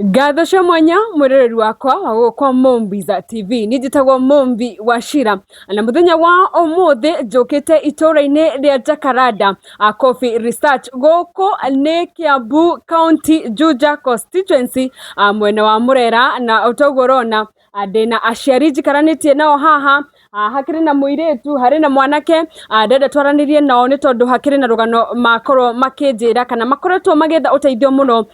Ngatho cia mwanya mwiroreri wakwa wa gukwa Mombiza TV ni njitagwo Mombi Wachira na muthenya wa umuthi njukite itura-ini ria Jacaranda Coffee Research guku ni Kiambu County Juja constituency mwena wa Murera na utogorona ndina aciari njikaranitie nao haha hakiri na muiretu hari na mwanake ndenda twaranirie nao ni tondu hakiri na rugano makorwo makinjira kana makoretwo magetha uteithio muno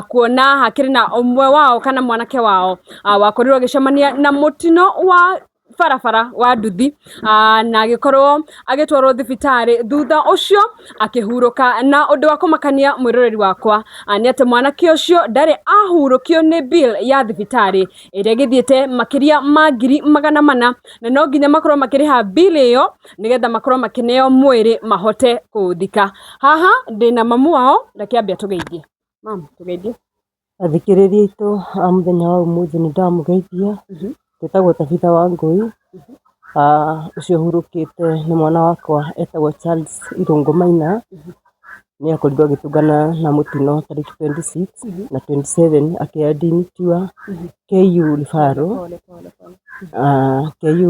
kuona hakiri na umwe wao kana mwanake wao wakorirwo agicemania na mutino wa barabara wa nduthi na agikorwo agitwarwo thibitari thutha ucio akihuruka na undu wa kumakania mwiroreri wakwa ni ati mwanake ucio ndari ahurukio ni bill ya thibitari iria githiete makiria ma ngiri magana mana na no nginya makorwo makiriha bill iyo nigetha makorwo makineo mwiri mahote kuthika. Haha ndina mamu wao ndakiambia tugeithie. Mama tugeithie. Athikiriria itu muthenya wa umuthi ni ndamugeithia twitagwo Tabitha Wangui ucio hurukite ni mwana wakwa etagwo Charles Irungu Maina ni akorirwo agitungana na mutino tariki 26 na 27 akiadmitiwa KU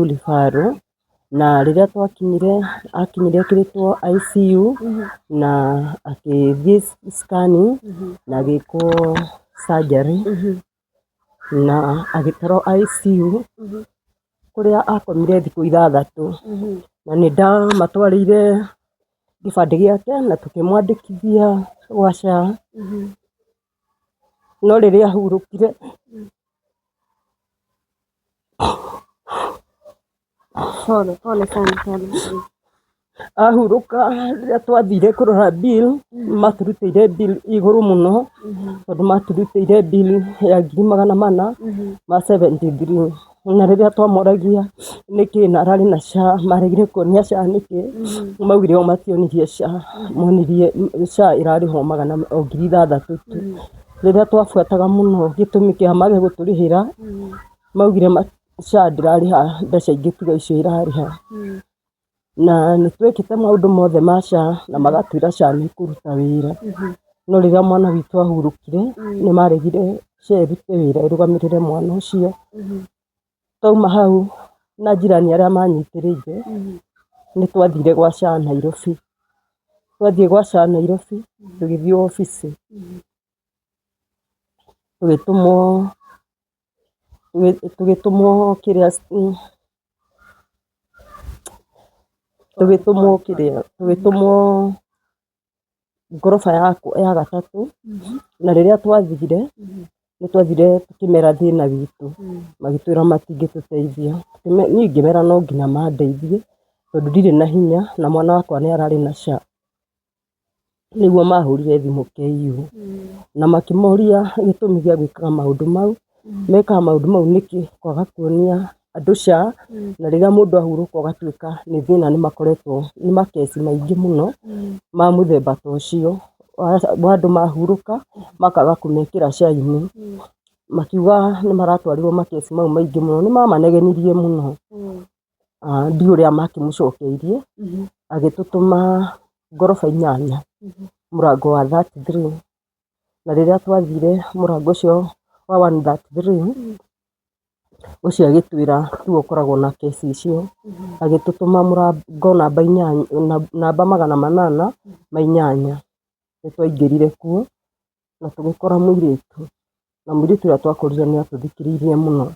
Lifaro na riria twakinyire akiritwo ICU na akithie scanning na agikwo surgery na agitarwo ICU kuria akomire thiku 6 na ni ndamatwarire gibande giake na tukimwandikithia gwa SHA no riria ahurukire pole sana ahuruka riria twathire kurora bill maturutire bill iguru muno tondu maturutire bill ya ngiri magana mana ma 73 na riria twamoragia niki na arari na SHA maregire kuonia SHA niki maugire o mationirie SHA monirie SHA irariho magana ngiri 6 tu riria twafuataga muno gitumi kia mage guturihira maugire SHA ndirariha mbeca ingi tiga icio irariha na nitwekite maundu mothe ma SHA na magatwira SHA ni kuruta wira no riria mwana witu ahurukire ni maregire SHA irute wira irugamirire mwana ucio tauma hau na jirani aria manyitiriire ni twathire gwa SHA Nairobi twathie gwa SHA Nairobi tugithie office tugitumwo ngorofa ya gatatu na riria twathire ni twathire tukimera thina witu magitwira matingituteithia ni ngimera no nginya mandeithie tondu ndire na hinya na mwana wakwa ni arari na SHA niguo mahurire thimu KU na makimoria gitumi gia gwikaga maundu mau mekaga maundu mau niki kwaga kuonia andu SHA na riria mundu ahuruka ugatuika ni thina ni makoretwo ni makesi maingi muno ma muthemba ta ucio andu mahuruka makaga kumekira SHA-ini makiuga ni maratwarirwo makesi mau maingi muno ni mamanegenirie muno ndi uria makimucokeirie agitutuma ngorofa 8 murango wa 33 na riria twathire murango ucio wa 133 ucio agitwira tu ukoragwo na kesi icio agitutuma murango namba 8 namba 808 nitwaingirire kuo na tugikora muiritu na muiritu uria twakorire ni atuthikiririe muno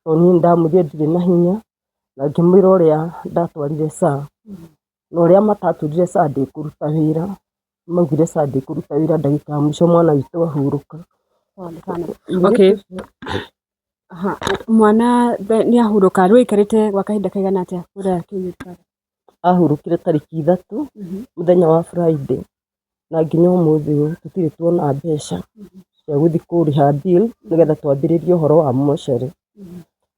toni ndamurire ndire na hinya na ngimwira uria ndatwarire SHA no uria mataturire SHA ndikuruta wira maugire SHA ndikuruta wira ndagika mwisho mwana witu ahuruka. Okay. Mwana ni ahuruka rwi karite gwa kahinda kaigana atia kuria kinyita ahurukire tariki 3 muthenya wa Friday na nginya umuthi tutire tuona mbeca cia guthi kuriha bill nigetha twambiririe uhoro wa mochari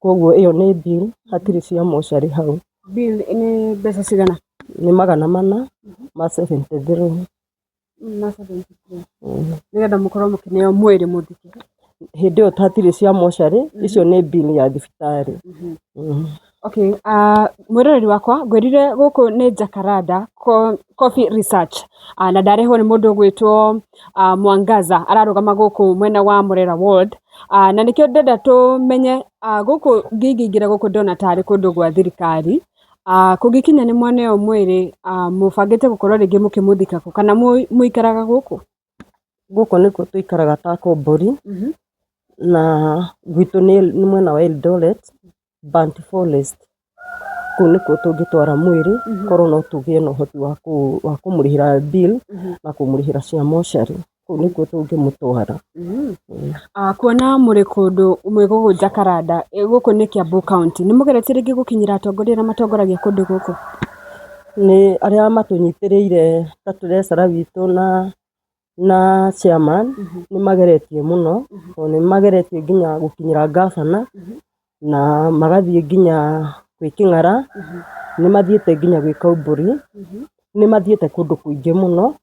koguo iyo ni bill hatire cia mochari hau bill ni mbeca cigana ni magana mana ma 73 nigetha mukorwo mukineo mwiri muthike hindi iyo tatire cia mochari icio ni bill ya thibitari Okay, mwiroreri wakwa ngwirire guku ni Jacaranda Coffee Research, na ndareho ni mundu gwitwo Mwangaza ararugama guku mwena wa Murera Ward, na nikio ndenda tumenye guku ngingira guku ndona tari kundu gwa thirikari, kungikinya ni mwene o mwiri mubangite gukorwo ringi mukimuthika ku kana muikaraga guku niko tuikaraga ta Komburi na gwitu ni mwena wa Eldoret Burnt Forest. Kuu niko tungitwara mwiri korwo no tugie no hoti wa kumurihira bill na kumurihira cia moshari. Kuu niko tungimutwara. Kuona muri kundu umwe guku Jacaranda guku ni Kiambu County, ni mugeretie ringi gukinyira atongoria na matongoragia kundu guku? Ni aria matunyitiriire ta turesara witu na chairman ni mageretie muno, ni mageretie nginya gukinyira governor na magathie nginya gwi King'ara, ni mathiete nginya gwi Komburi, ni mathiete kundu kuingi muno,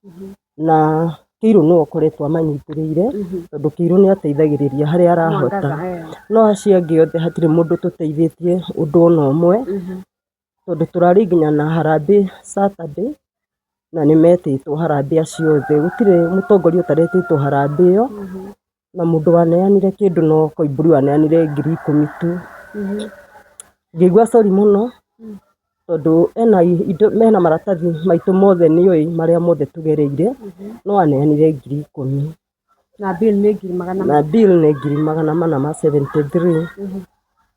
na Kiiru no okoretwo amanyitiriire tondu Kiiru ni ateithagiriria haria arahota, no acio angi othe hatire mundu tuteithĩtie undu ona umwe, tondu turari nginya na Harambee Saturday na ni metĩtwo Harambee acio othe, gutire mutongoria utaretĩtwo Harambee ĩyo, na mundu waneanire kindu no Koimburi waneanire 10,000 tu. Ngigua sorry muno tondu mena maratathi maitu mothe nioi maria mothe tugereire, no aneanire 10,000 na bill ni 400 na bill ni 473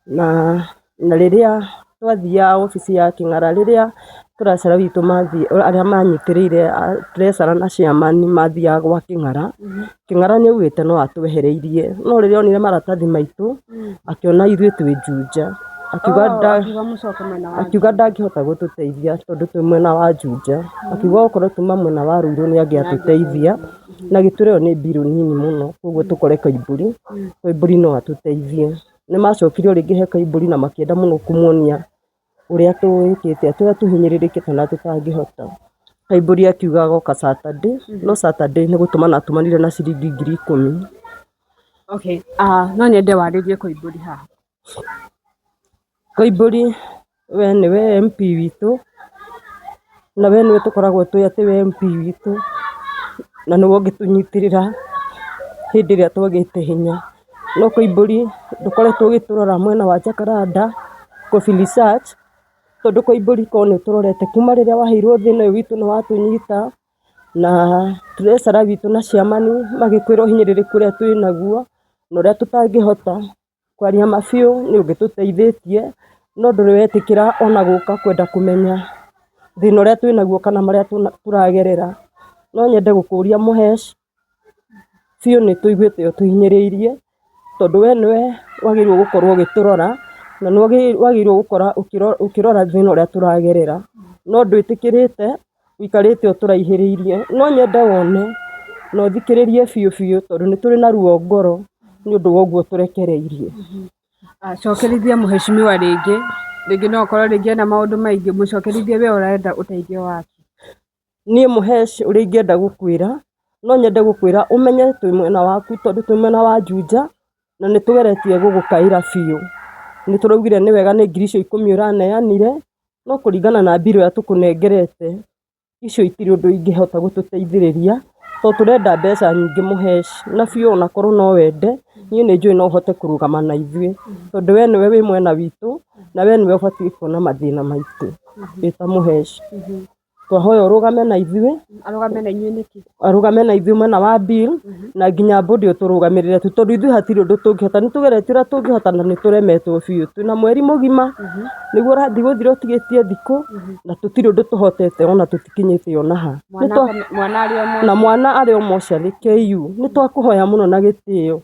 na riria twathia ofisi ya King'ara, riria turacera witu mathi aria manyitiriire turesara na chairman mathia gwa King'ara, King'ara ni augite no atwehereirie, no riria onire maratathi maitu akiona ithuĩ twĩ Juja, akiuga ndangĩhota gututeithia tondu twi mwena wa Juja, akiuga okorwo tuma mwena wa Ruiru ni angiatuteithia, na Gĩturũ ni bill nini muno, koguo tukore Koimburi no atuteithie. Ni macokirio ringi he Koimburi na makienda muno kumuonia uria tuikite turia tuhinyiririkite na tutangihota. Koimburi akiuga agoka Saturday, no Saturday ni gutumana atumanire na ciringi 10,000. Okay, no nyende waririe Koimburi haha. Koimburi we niwe MP witu, na we niwe tukoragwo twi ati we MP witu, na niwe ungitunyitirira hindi ria twagite hinya. No Koimburi ndukoretwo ugiturora mwena wa Jacaranda Coffee Research, tondu Koimburi ko ni turorete kuma riria waheirwo thina witu ni watunyita, na turesara witu na chairman magikwira hinyiririku ria twi naguo na uria tutangihota kwaria mabiu ni ungituteithĩtie, no nduri wetikira ona guka kwenda kumenya thina uria twi naguo kana maria turagerera. No nyende gukuria Muhesh biu ni tuiguite tuhinyiriirie, tondu we niwe wagirwo gukorwo ugiturora na ni wagirwo gukora ukirora thina uria turagerera, no ndwitikirite wikarite uturaihiriirie. No nyende wone no thikiririe biu tondu ni turi na ruo ngoro ni undu woguo turekereirie. Cokerithia muheshimiwa ringi no okorwo ringi na maundu maingi, mucokerithie we urenda uteithio wake. Nie Muhesh uria ingienda gukwira, no nyende gukwira umenye twi mwena waku tondu twi mwena wa Juja, na ni tugeretie gugukaira biu. Ni turaugire ni wega ni 10,000 uraneanire, no kuringana na bill ya tukunengerete icio itiri undu ingihota gututeithiriria, to turenda mbeca nyingi Muhesh, na biu ona korwo no wende nie ni njui no uhote kurugama na ithuĩ, tondu we niwe wi mwena witu na we niwe ubatie kuona mathina maitu wita Muhesh. Twahoya urugame na ithuĩ, arugame na ithuĩ mwena wa bill na nginya bodi uturugamirire tu, tondu ithuĩ hatiri undu tungihota, ni tugeretie uria tungihota na ni turemetwo biu. Twina mweri mugima niguo urathii guthira utigitie thiku na tutiri undu tuhotete ona tutikinyite ona ha, na mwana ari o moshari KU. Ni twakuhoya muno na gitio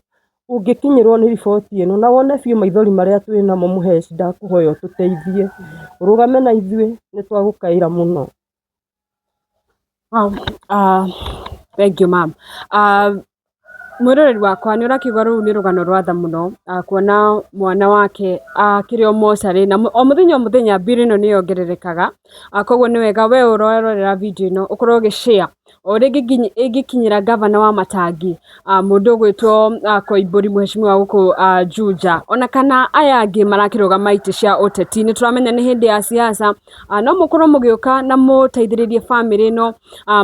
ungikinyirwo ni riboti ino na wone biu maithori maria twinamo Muhesh, ndakuhoya ututeithie urugame na ithuĩ, ni twagukaira muno. Thank you, ma'am. Mwiroreri wakwa ni urakiuga ruu ni rugano rwa tha muno kuona mwana wake akiri o mocarĩ na o muthenya mbiri ĩno nĩ yongererekaga koguo nĩ wega we ũrorera video ĩno ũkorwo ũgĩ-share o rĩngĩ ĩngĩkinyĩra gavana wa Matangi mũndũ ũgwĩtwo Koimbũri mheshimiwa gũkũ Juja ona kana aya angĩ marakĩrũgama itĩ cia ũteti nĩ tũramenya nĩ hĩndĩ ya siasa no mũkorwo mũgĩũka na mũteithĩrĩrie bamĩrĩ ĩno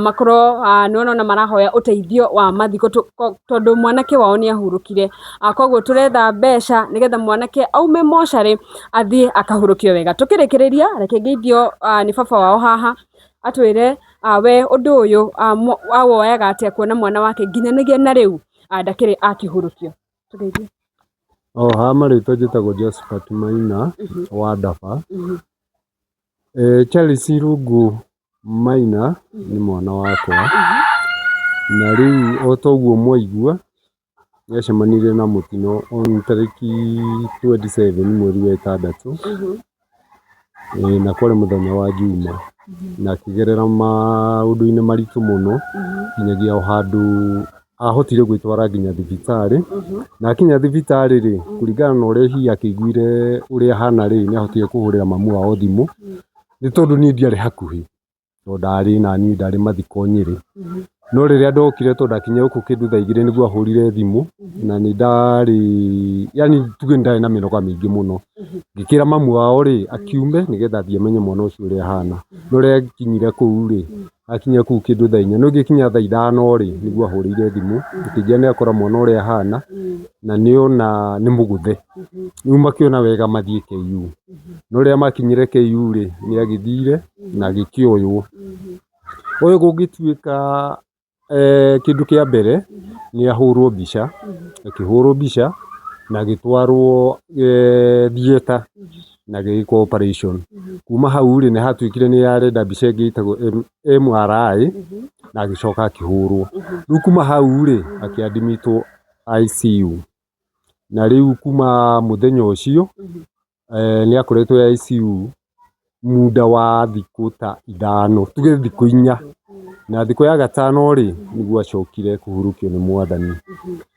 makorwo nĩwona marahoya ũteithio wa mathiko tondũ mwanake wao nĩ ahurũkire koguo tũretha mbeca nĩgetha mwanake aume mocarĩ athiĩ akahurũkio wega. Tũkĩrĩkĩrĩria reke ngeithio nĩ baba wao haha atwĩre we ũndũ ũyũ awoyaga atĩa kuona mwana wake nginyanagia na rĩu ndakĩrĩ akĩhurũkio. Tũgeithie. Haha marĩtwa njĩtagwo Josephat Maina wa Ndaba. Charles Irungu Maina nĩ mwana wakwa na rĩu o toguo mwaigua nĩacemanirie na mũtino tarĩki 27 mweri wa ĩtandatũ na kwarĩ mũthenya wa Juma na akĩgerera maũndũ-inĩ maritũ mũno nginyagia o handũ ahotire gwĩtwara nginya thibitarĩ na akinya thibitarĩ rĩ kũringana na ũrĩa hihi akĩiguire ũrĩa hana rĩ nĩahotire kũhũrĩra mamu wao thimũ nĩ tondũ niĩ ndiarĩ hakuhĩ tondũ ndarĩ nani ndarĩ mathiko Nyĩrĩ no rĩrĩa ndokire tondũ ndakinya gũkũ kĩndũ thaa 2 nĩguo ahũrire thimũ na nĩ ndarĩ yani tuge ndarĩ na mĩnoga mĩingĩ mũno ngĩkĩra mamu wao rĩ akiume nĩgetha athiĩ amenye mwana ũcio ũrĩa ahana no rĩrĩa akinyire kũu rĩ akinya kũu kĩndũ thaa 4 no ngĩkinya thaa 5 rĩ nĩguo ahũrĩire thimũ ngĩkĩnjia nĩ akora mwana ũrĩa ahana na nĩona nĩ mũgũthe rĩu makĩona wega mathiĩ KU no rĩrĩa makinyire KU rĩ nĩ agĩthire na agĩkĩoywo ũyũ gũgĩtuĩka kĩndũ kĩa mbere nĩ ahũrwo mbica akĩhũrwo mbica na agĩtwarwo theater na agĩkwo operation kuma hau rĩ nĩ hatuĩkire nĩ arenda mbica ĩngĩ ĩtagwo MRI na agĩcoka akĩhũrwo rĩu kuma hau rĩ akĩadmitwo ICU na rĩu kuma mũthenya ũcio nĩ akoretwo ICU muda wa thikũ ta 5 tuge thikũ 4 na thikũ ya gatano rĩ nĩguo acokire kũhurũkio nĩ Mwathani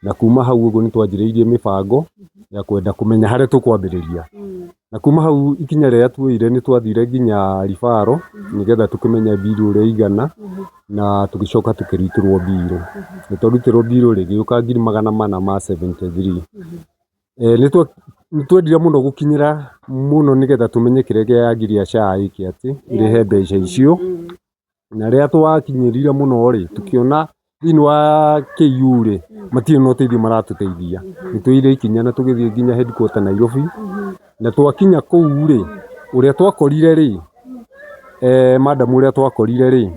na kuma hau ũguo nĩ twanjĩrĩirie mĩbango ya kwenda kũmenya harĩa tũkwambĩrĩria na kuma hau ikinya rĩrĩa tuoire nĩ twathire nginya ribaro nĩgetha tũkĩmenya mbirũ ũrĩa igana na tũgĩcoka tũkĩrutĩrwo mbirũ nĩ twarutirwo mbirũ rĩ gĩũka 473 nĩ twendire mũno gũkinyĩra mũno nĩgetha tũmenye kĩrĩa kĩagĩria SHA ĩkĩ atĩ ĩrĩhe mbeca icio na rĩrĩa twakinyĩrire mũno rĩ tũkĩona thĩinĩ wa KU rĩ matirĩ na ũteithio maratũteithia nĩ tũire ikinya na tũgĩthiĩ nginya headquarter Nairobi na twakinya kũu rĩ ũrĩa twakorire rĩ madam ũrĩa twakorire rĩ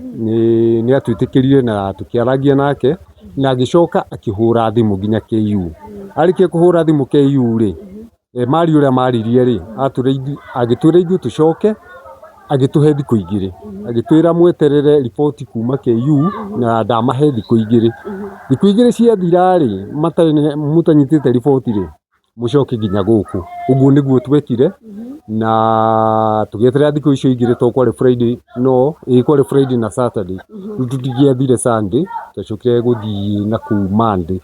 nĩ atwĩtĩkĩrire na tũkĩaragia nake na agĩcoka akĩhũra thimũ nginya KU arĩkia kũhũra thimũ KU rĩ mari ũrĩa maririe rĩ agĩtwĩra ithuĩ tũcoke agĩtũhe thikũ 2 agĩtwĩra mweterere riboti kuma KU na ndamahe thikũ 2 thikũ 2 ciathira rĩ mũtanyitĩte riboti rĩ mũcoke nginya gũkũ ũguo nĩguo twekire na tũgĩeterera thikũ icio 2 to kwarĩ Friday no kwarĩ Friday na Saturday rĩu tũtigĩathire Sunday twacokire gũthiĩ na kũu Monday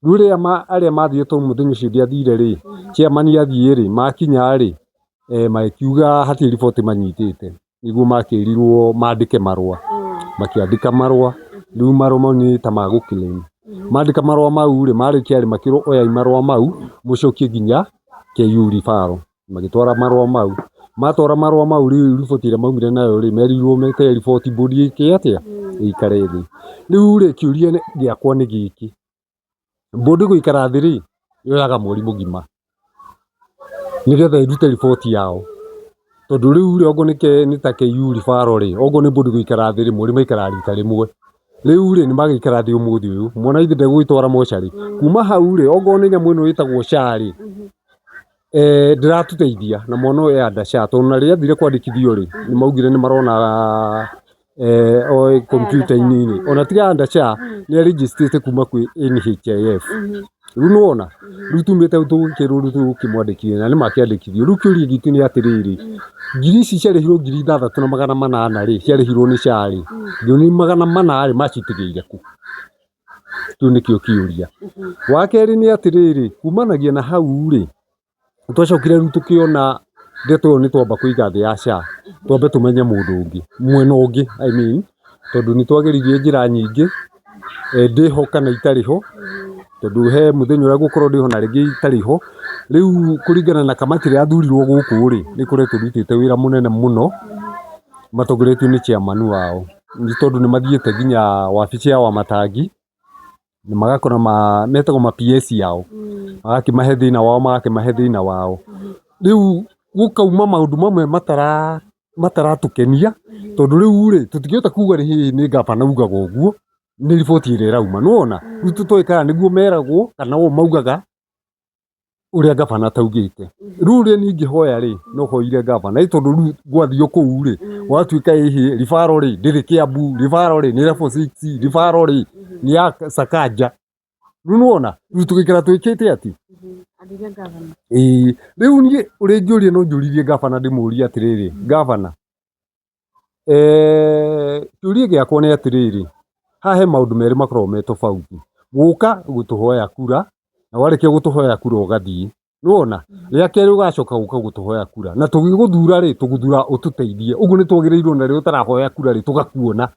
rĩu rĩrĩa arĩa mathiĩ to mũthenya ũcio ndiathire rĩ chairman athiĩ rĩ makinya rĩ makiuga hatirĩ riboti manyitĩte nĩguo makĩrirwo mandĩke marũa makĩandĩka marũa rĩu marũa mau nĩ ta magũclaim mandĩka marũa mau rĩ marĩkia rĩ makĩrwo oyai marũa mau mũcokie nginya KU ribaro magĩtwara marũa mau matwara marũa mau rĩu riboti ĩrĩa maumire nayo rĩ merirwo mete riboti mbũri ĩkĩ atĩa ĩikare thĩ rĩu rĩ kĩũria gĩakwa nĩ gĩkĩ mbũndi gũikara thĩ rĩ yoyaga mweri mũgima nĩgetha ĩrute riboti yao tondũ rĩu rĩ ogo nĩ ta KU ribaro rĩ ogo nĩ mbũndi gũikara thĩ rĩ mweri maikara rita rĩmwe rĩu rĩ nĩ magĩikara thĩ ũmũthĩ ũyũ mwana ithe ndegũgĩtwara mocarĩ kuma hau rĩ ogo nĩ nyamũ ĩno ĩtagwo SHA rĩ ndiratũteithia na mwana ũyũ enda SHA tondũ na rĩrĩa athire kwandĩkithio rĩ nĩ maugire nĩ marona kompiuta-inĩ ona tiga enda SHA nĩ registrate kuma kwĩ NHIF rĩu nĩwona rĩu tumĩte tũgĩkĩrwo rĩu tũgũkĩmwandĩkithia na nĩ makĩandĩkithio rĩu kĩũria gitũ nĩ atĩrĩrĩ ngiri ici ciarĩhirwo 6,800 rĩ ciarĩhirwo nĩ SHA rĩ ngiri 400 rĩ macitigĩire kũ kiu nikio kiuria wa keri ni atiriri kumanagia na hau ri twacokire ru tukiona ndeto ni twamba kuiga thi ya SHA twambe tumenye mundu ungi mwena ungi I mean tondu ni twageririe njira nyingi ndiho kana itariho tondu he muthenya uria gukorwo ndiho na ringi itariho riu kuringana na kamati ria athurirwo guku ri ni kuri turutite wira munene muno matongoretio ni chairman wao ni tondu ni mathiete ginya wabici ya Wamatangi ni magakora metagwo ma PS yao magakimahe thina wao magakimahe thina wao riu gukauma maundu mamwe mataratukenia tondu riu ri tutingihota kuga ri ni gavana ugaga uguo ni riboti ire rauma nuona riu tutoikara niguo meragwo kana o maugaga uria gavana taugite riu ri ningihoya ri no hoire gavana tondu riu gwathio kuu ri watuika hihi ribaro ri ndiri Kiambu ribaro ri ni level 6 ribaro ri ni ya Sakaja riu nuona riu tugikara twikite ati riu ni uri ngiuria no njuririe gavana ndimuria atiriri gavana kiuria giakwa ni atiriri hahe maundu meri makorwo me tofauti guka gutuhoya kura na warikia gutuhoya kura ugathii nuona ria keri ugacoka guka gutuhoya kura na tugiguthura ri tuguthura ututeithie uguo ni twagirirwo na ri utarahoya kura ri tugakuona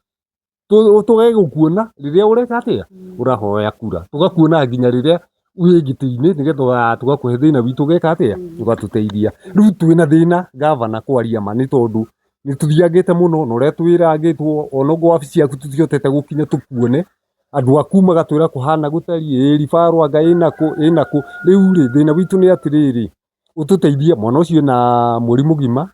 tugegukuona riria ureka atia urahoya kura tugakuona nginya riria wigiti-ini nigetha tugakuhe thina witu geka atia tugatuteithia riu twina thina gavana kwaria ma ni tondu ni tuthiangite muno na uria twirangitwo onogo wabici yaku tuthiotete gukinya tukuone andu aku magatwira kuhana gutari ribaro anga inaku riu ri thina witu ni atiriri ututeithie mwana ucio na murimu gima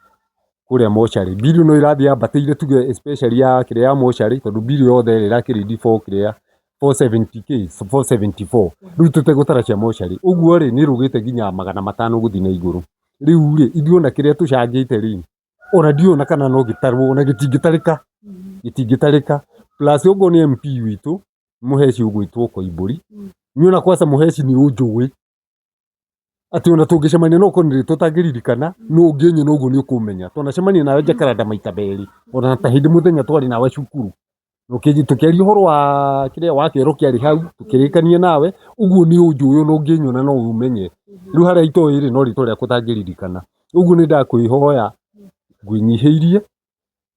kuria mochari bill no irathi ambateire tuge especially ya kiria ya mochari tondu bill yothe irakiri D4 kiria 470k 474 riu tutegutara cia mochari uguo ri ni rugite ginya 500 guthi na iguru riu ri ithuona kiria tucangite ri ona ndiona kana no gitarwo ona gitingitarika plus uguo ni MP witu muheci ugwitwo Koimburi niona kwasa muheci ni unjui ati ona tungicemania no konire tutagiririkana no ngenye no guo ni ukumenya tunacemania nawe Jacaranda maita beri ona ta hindi muthenya twari nawe cukuru tukiaria uhoro wa kiria wa kero kiari hau tukirikania nawe uguo ni unjui no ngenyona no umenye riu haria itoi ri no rito ria kutagiririkana uguo ni ndakwihoya ngwinyihiirie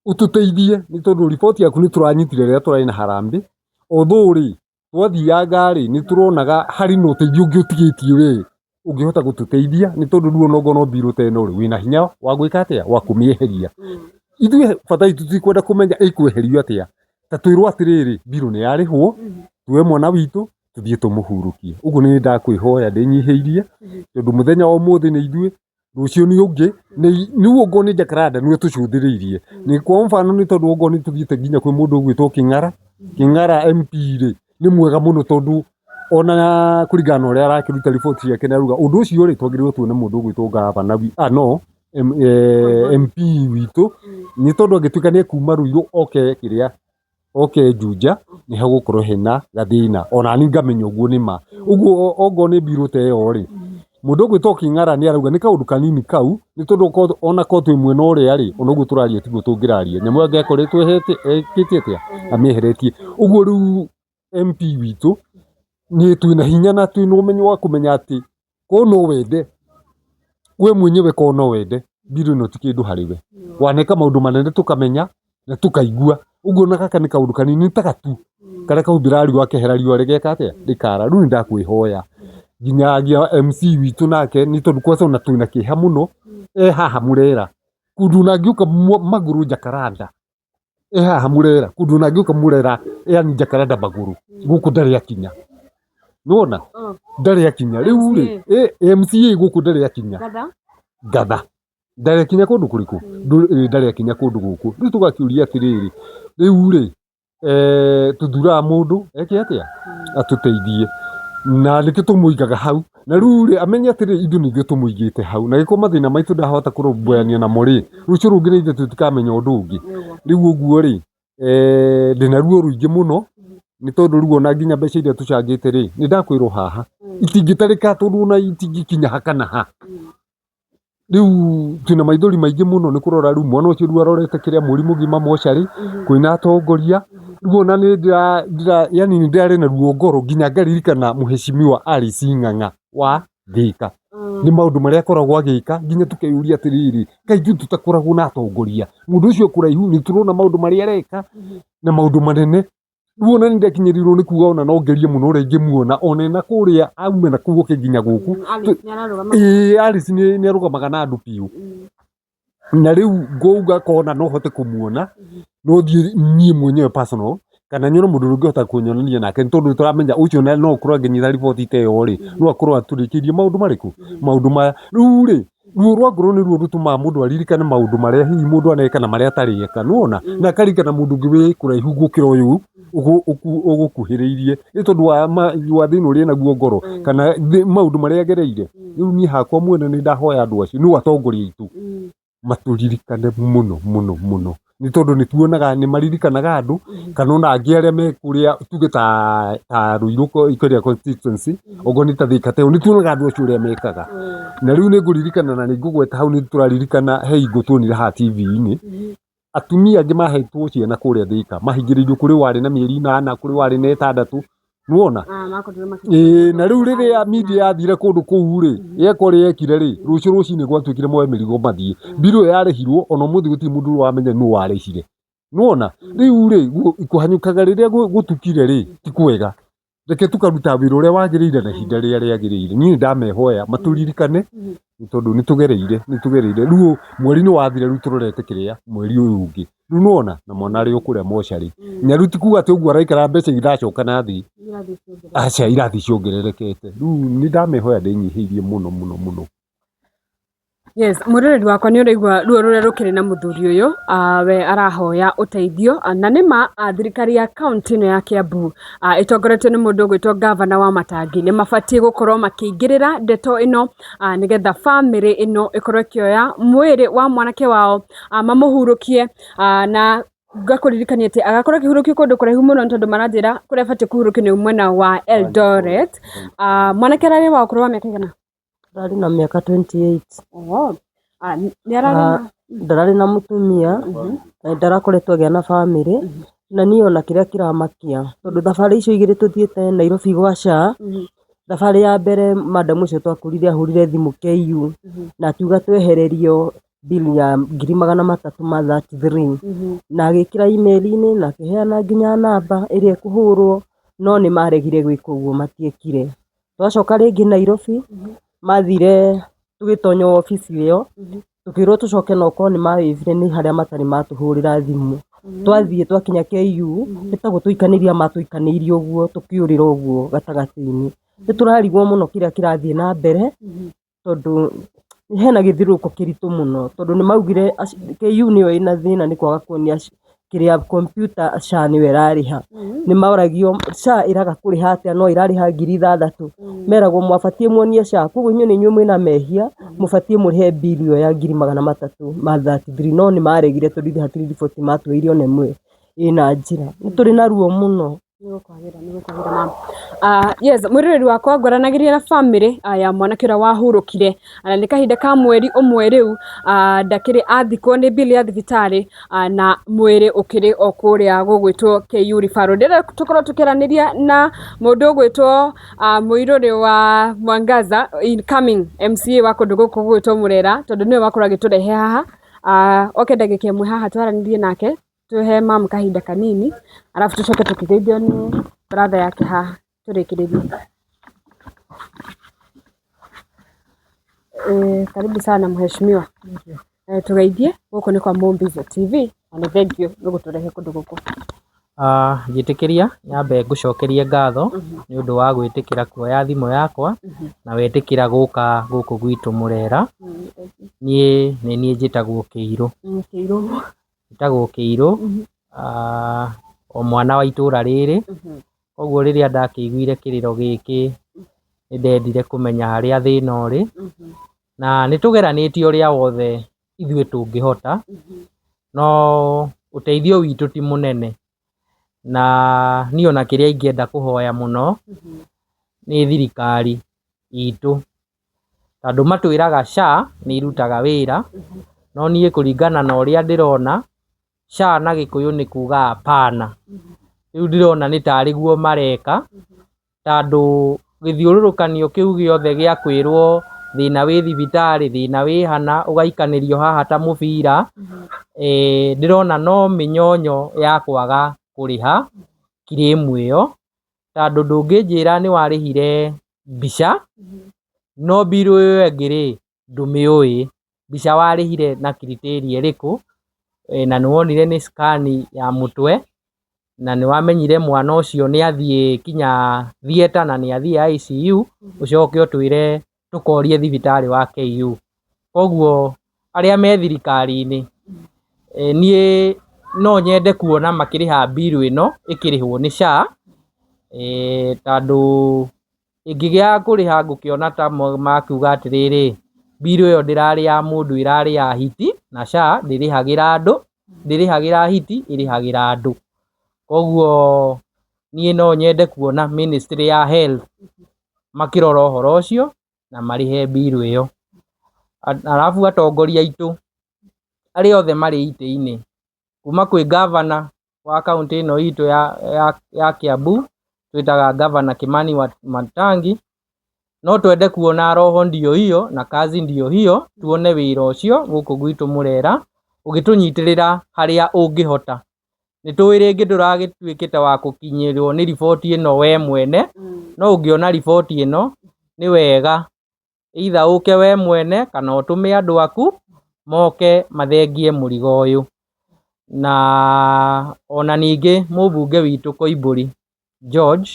ututeithie ni tondu ripoti yaku ni turanyitire ria turai na harambe othuri twathianga ri ni turonaga hari no teithio ungi utigitie we ungihota gututeithia ni tondu riu no ngono biru teno ri wina hinya wa gwika atia wa kumieheria ithuĩ bata itu tutikwenda kumenya ikweherio atia ta twirwo atiriri biru ni yarihwo tuwe mwana witu tuthie tumuhurukie uguo ni ndakwihoya ndinyihiirie tondu muthenya wa umuthi ni ithuĩ rucio ni ungi ni ugo ni Jacaranda ni tucuthiriirie ni kwa mfano ni tondu ugo ni tuthiite ginya kwi mundu gwitwo King'ara MP ri ni mwega muno tondu ona kuringana uria arakiruta riboti yake na ruga undu ucio ri twagirirwo tuone mundu gwitwo gavana MP witu ni tondu agituika ni kuma ruiru oke Juja ni hagukorwo hena gathina ona ni ngamenya uguo ni ma uguo ogo ni biru te yo ri mundu gwitwo King'ara ni arauga ni kaundu kanini kau ni tondu ona ko twi mwena uria ri onoguo turaria tiguo tungiraria nyamu angekoretwo ekitie atia amieheretie uguo riu MP witu ni twina hinya na twina umenyo wa kumenya ati ko no wende we mwenyewe ko no wende biru no tikindu hariwe waneka maundu manene tukamenya na tukaigua uguo na kaka ni kaundu kanini takatu kare kaumbirari wake herario regeka atia rikara riu ndakwihoya nginyagia MC witu nake ni tondu kwasa ona twina kiha muno haha murera kundu nangiuka maguru Jacaranda haha murera kundu nangiuka murera yani Jacaranda maguru guku ndari akinya nuona ndari akinya riu ri MCA guku ndari akinya gatha ndari akinya kundu kuriku ndari akinya kundu guku riu tugakiuria atiriri riu ri tuthura mundu eke atia atuteithie na niki tumuigaga hau na riu ri amenya atiri ithu ni tumuigite hau na giko mathina maitu ndahota kurumbuania na muri rucio rungi ni ithu tutikamenya undu ungi riu uguo ri ndina ruo ruingi muno ni tondu riu ona nginya mbeca iria tucangite ri ni ndakwirwo haha itingitarika tondu na itingikinya hakana ha riu twina maithori maingi muno ni kurora riu mwana ucio riu arorete kiria murimu gima mochari kwina atongoria riu ona ni ndira yani ni ndari na ruo ngoro nginya ngaririkana muheshimiwa Alice Ng'ang'a wa Thika ni maundu maria akoragwo agika nginya tukeyuria atiriri kaingĩ tutakoragwo na atongoria mundu ucio kuraihu ni turona maundu maria areka na maundu manene riu ona ni ndakinyirirwo ni kuga ona no ngerie muno uria ingimuona ona na kuria aume na kuo nginya guku Alice ni arugamaga na andu piu na riu ngouga kona no hote kumuona no thie nie mwenyewe personal kana nyone mundu ungihota kunyonania nake tondu turamenya ucio no ukorwo nginyitha riboti ta iyo ri no akorwo aturikirie maundu mariku maundu ma riu ri ruo rwa ngoro ni ruo rutumaga mundu aririkane maundu maria hihi mundu aneka na maria atarieka nuona na akarikana mundu ungi wi kuraihu gukira uyu ugukuhiriirie ni tondu wa thina uria naguo ngoro kana maundu maria agereire riu nie hakwa mwene ni ndahoya andu acio ni atongoria itu maturirikane muno ni tondu ni tuonaga ni maririkanaga andu kana ona angi aria me kuria tuge ta Ruiru ikoria constituency ogo ni ta Thika ni tuonaga andu acio uria mekaga na riu ni nguririkana na ni ngugweta hau ni turaririkana he ingo tuonire ha TV-ini atumia angi mahetwo ciana kuria Thika mahingiririo kuri wari na mieri 8 kuri wari na 6 nuona na riu riria media yathire kundu kuu ri yekori yekire ri rucini gwatuikire moe mirigo mathie biro yarehirwo ona muthi guti mundu wamenya nu warehire nuona riu ri kuhanyukaga riria gutukire ri ti kwega reke tukaruta wira uria wagiriire na hinda riria riagiriire ni ndamehoya maturirikane ni tondu ni tugereire riu mweri ni wathire riu turorete kiria mweri uyu ungi riu nuona na mwana ari ukuria mochari na riu tikuga ati uguo araikara mbeca iracoka na thi acha irathi ciongererekete riu ni ndamehoya ndinyihirie muno Yes, muroreri wakwa ni uraigwa ruo ruria rukiri na muthuri uyu we arahoya uteithio na nima thirikari ya county ino ya Kiambu itongoretio ni mundu gwitwo governor wa Matangi ni mabatie gukorwo makiingirira ndeto ino nigetha family ino ikorwo ikioya mwiri wa mwanake wao mamuhurukie na ngakuririkania ati agakorwo kihurukio kundu kuraihu muno tondu maranjira kuria batie kuhurukio ni mwena wa Eldoret mwanake rari wa ukorwo miaka igana Ndarari na miaka 28. Ndarari na mutumia na ndarakoretwo agia na family na ni ona kiria kiramakia tondu thabari icio igiri tuthiete Nairobi gwa SHA thabari ya mbere madam ucio twakurire ahurire thimu KU na akiuga twehererio bill ya 333 na agikira email-ini na akiheana nginya namba iria ikuhurwo no ni maregire gwika uguo matiekire twacoka ringi Nairobi mathire tugitonya ofisi iyo tukirwo tucoke noko ni mawivire ni haria matari matuhurira thimu twathie twakinya KU nitago tuikaniria matuikanirie uguo tukiurira uguo gatagati-ini niturarigwo muno kiria kirathie na mbere tondu hena githiruko kiritu muno tondu ni maugire KU niyo ina thina ni kwaga kuonia kiria computer SHA ni werariha ni mauragio SHA iraga kuriha atia no irariha 6,000 meragwo mwabatie muonie SHA koguo inyu ni nyumwe na mehia mubatie murihe bill ya 333 no ni maregire tondu hatiri riboti matwirio nemwe ina njira nituri na ruo muno yes muroreri wakwa ngoranagiria na family ya mwanake uria wahurukire na ni kahinda ka mweri umwe riu ndakiri athikwo ni bill ya thibitari na mwiri ukiri okuria gugwitwo KU referral ndira tukorwo tukiraniria na mundu gwitwo muiruri wa Mwangaza incoming MCA wa kundu guku gwitwo Murera tondu niwe wakora giturehe haha ndagike mwe haha twaranirie nake tuhe mam kahinda kanini alafu tucoke tukigeithio ni brother yake haha turikiririe karibu sana mheshimiwa tugeithie guku ni kwa Mombizo TV na thank you ni guturehe kundu guku njitikiria nyambe ngucokerie ngatho ni undu wa gwitikira kuoya thimu yakwa na wetikira guka guku gwitu Murera ni njitagwo Kiiru njitagwo Kiiru o mwana wa itura riri koguo riria ndakiguire kiriro giki ndendire kumenya haria thina uri na nitugeranitie uria wothe ithue tungihota no uteithio witu ti munene na ni ona kiria ingienda kuhoya muno ni thirikari itu tondũ matwĩraga SHA nĩ irutaga wĩra, no niĩ kũringana na ũrĩa ndĩrona SHA na Gĩkũyũ nĩ kuga hapana. Rĩu ndĩrona nĩ tarĩ guo mareka, tondũ gĩthiũrũrũkanio kĩu gĩothe gĩa kwĩrwo thĩna wĩ thibitarĩ, thĩna wĩ hana, ũgaikanĩrio haha ta mũbira, ndĩrona no mĩnyonyo ya kwaga kũrĩha claim ĩyo, tondũ ndũngĩnjĩra nĩ warĩhire mbica no bill ĩyo ĩngĩ ndũmĩũĩ mbica warĩhire na criteria ĩrĩkũ, na nĩwonire nĩ scan ya mũtwe, na nĩwamenyire mwana ũcio nĩ athiĩ kinya theater na nĩ athiĩ ICU, ũcoke ũtwĩre tũkorie thibitarĩ wa KU. Koguo arĩa me thirikari-inĩ, niĩ no nyende kuona makĩrĩha bill ĩno ĩkĩrĩhwo nĩ SHA, tondũ ĩngĩgĩa kũrĩha ngũkĩona ta makiuga atĩrĩrĩ, bill ĩyo ndĩrarĩ ya mũndũ, ĩrarĩ ya hiti, na SHA ndĩrĩhagĩra andũ, ndĩrĩhagĩra hiti, ĩrĩhagĩra andũ. Koguo niĩ no nyende kuona Ministry ya Health makĩrora ũhoro ũcio na marĩhe bill ĩyo. Arabu atongoria aitũ arĩa othe marĩ itĩ-inĩ, kuma kwĩ governor wa kaũntĩ ĩno itũ ya Kiambu, twĩtaga governor Kimani Wamatangi, no twende kuona roho ndio hiyo na kazi ndio hiyo, tuone wĩra ũcio gũkũ gwitũ Mũrera ũgĩtũnyitĩrĩra harĩa ũngĩhota. Nĩtũĩ rĩngĩ ndũragĩtuĩkĩte wa gũkinyĩrwo nĩ riboti ĩno we mwene, no ũngĩona riboti ĩno nĩ wega either ũke we mwene kana ũtũme andũ aku moke mathengie mũrigo ũyũ. Na ona ningĩ mũmbunge witũ Koimbũri George,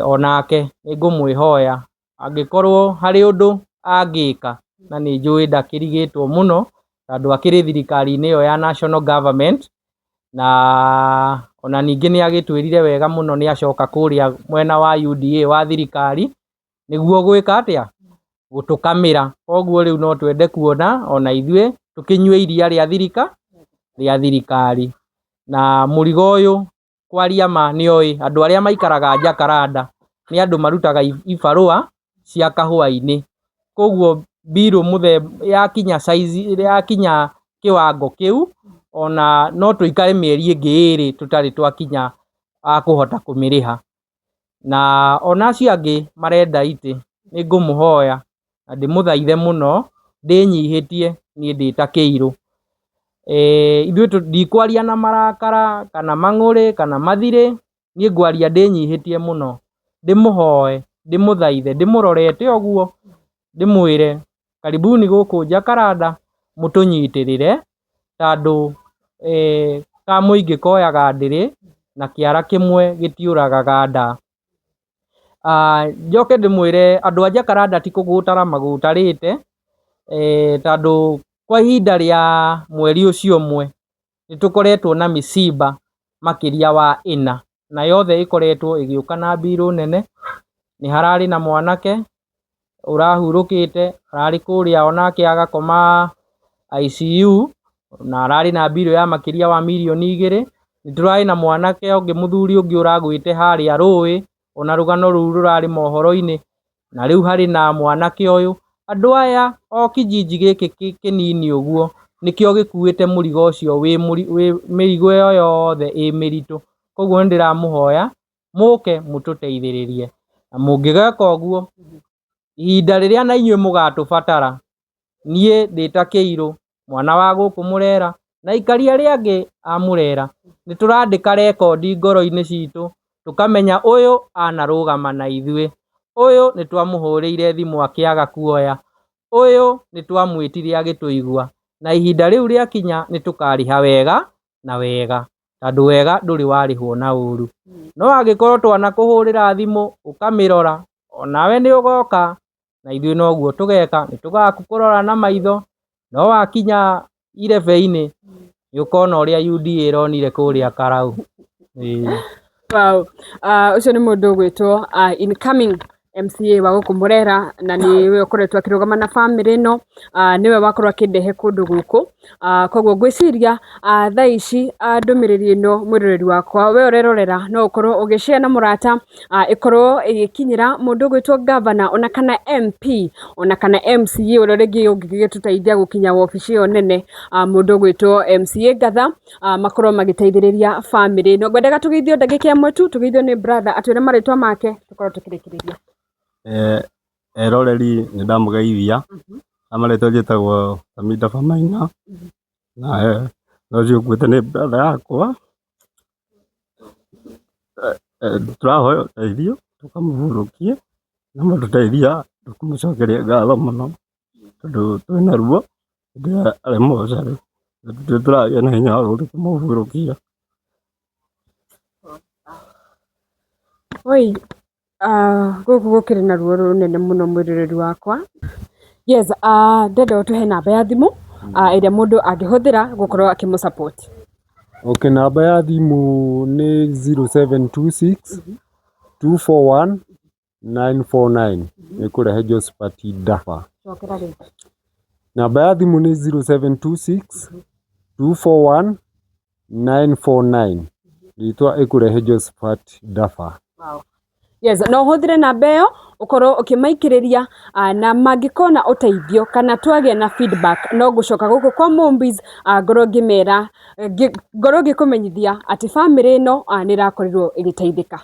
onake nĩngũmwĩhoya angĩkorwo harĩ ũndũ angĩka, na nĩ njũĩ ndakĩrigĩtwo mũno tondũ akĩrĩ thirikari-inĩ ĩyo ya national government, na ona ningĩ nĩ agĩtwĩrire wega mũno nĩ acoka kũrĩa mwena wa UDA wa thirikari nĩguo gwĩka atĩa, gũtũkamĩra. Koguo rĩu no twende kuona ona ithuĩ tũkĩnyue iria rĩa thirikari. Na mũrigo ũyũ kwaria ma nĩoĩ andũ arĩa maikaraga Jakaranda nĩ andũ marutaga ibarũa cia kahũa-inĩ, koguo bill mũthemba yakinya size, yakinya kĩwango kĩu, ona no tũikare mĩeri ĩngĩ 2 tũtarĩ twakinya akũhota kũmĩrĩha. Na ona acio angĩ marenda itĩ, nĩ ngũmũhoya na ndĩmũthaithe mũno ndĩnyihĩtie niĩ ndĩ ta Kĩirũ. Ithuĩ ndikwaria na marakara kana mang'ũrĩ kana mathirĩ, niĩ ngwaria ndĩnyihĩtie mũno, ndĩmũhoe, ndĩmũthaithe, ndĩmũrorete ũguo, ndĩmwĩre karibuni gũkũ Jakaranda mũtũnyitĩrĩre, tondũ ka mũingĩ koyaga ndĩrĩ na kĩara kĩmwe gĩtiũragaga nda. Njoke ndĩmwĩre andũ a Jakaranda ti kũgũtara magũtarĩte, tondũ kwa ihinda rĩa mweri ũcio ũmwe nĩtũkoretwo na mĩciba makĩria wa 4, na yothe ĩkoretwo ĩgĩũka na bill nene. Nĩ hararĩ na mwanake ũrahurũkĩte, ararĩ kũrĩa onake agakoma ICU na ararĩ na bill ya makĩria wa mirioni 2. Nĩtũrarĩ na mwanake ũngĩ mũthuri ũngĩ ũragwĩte harĩa rũĩ, ona rũgano rũu rũrarĩ mohoro-inĩ, na rĩu harĩ na mwanake ũyũ. Andũ aya o kijiji gĩkĩ kĩnini ũguo nĩkĩo gĩkuĩte mũrigo ũcio wĩ mĩrigo ĩyo yothe ĩ mĩritũ. Koguo nĩndĩramũhoya mũke mũtũteithĩrĩrie, na mũngĩgeka ũguo ihinda rĩrĩa na inyuĩ mũgatũbatara, niĩ ndĩ ta Kĩirũ, mwana wa gũkũ Mũrera, na ikaria arĩa angĩ a Mũrera, nĩtũrandĩka rekondi ngoro-inĩ citũ, tũkamenya ũyũ anarũgama na ithuĩ, ũyũ nĩtwamũhũrĩire thimũ akĩaga kuoya, ũyũ nĩtwamwĩtire agĩtũigua, na ihinda rĩu rĩakinya nĩtũkarĩha wega na wega, tondũ wega ndũrĩ warĩhwo na ũru. No angĩkorwo twanakũhũrĩra thimũ ũkamĩrora, onawe nĩ ũgoka, na ithuĩ noguo tũgeka, nĩtũgakũrora na maitho, no wakinya irebebe-inĩ nĩũkona ũrĩa UDA ĩronire kũrĩa Karau. Wow, ũcio nĩ mũndũ ũgwĩtwo incoming MCA wa guku Murera na niwe ukoretwo akirugama na family no niwe wakorwo akindehe kundu guku koguo ngwiciria thaa ici ndumiriri ino mwiroreri wakwa we urerorera no ukorwo ugishare na murata ikorwo igikinyira mundu gwitwo governor ona kana MP ona kana MCA uria ringi ungigituteithia gukinya wabici yo nene mundu gwitwo MCA Gatha makorwo magiteithiriria family no ngwendaga tugithio ndagika imwe tu tugithio ni brother atwire maritwa make tukorwo tukirikiriria eroreri ni ndamugeithia amaretwo njitagwo Thamida Maina na no njiguite ni brother yakwa turahoya uteithio tukamuhurukie na mututeithia tukumucokeria ngatho muno tondu twina ruo ndio ari mocari turagia na hinya wa kumuhurukia. Oi guku gukiri na ruo runene muno mwiroreri wakwa. Yes, ndenda utuhe namba ya thimu iria mundu angihuthira gukorwo akimusupport. Okay, namba ya thimu ni 0726 241 949 nikurehe Josephat Dafa. Namba ya thimu ni 0726 241 949 ritwa ikurehe Josephat Dafa. Wow. Yes, no huthire namba iyo ukorwo ukimaikiriria na mangikona uteithio kana twagia na feedback no gucoka guku kwa Mombies ngoro ngimera ngoro ngikumenyithia ati family ino ni rakorirwo igiteithika.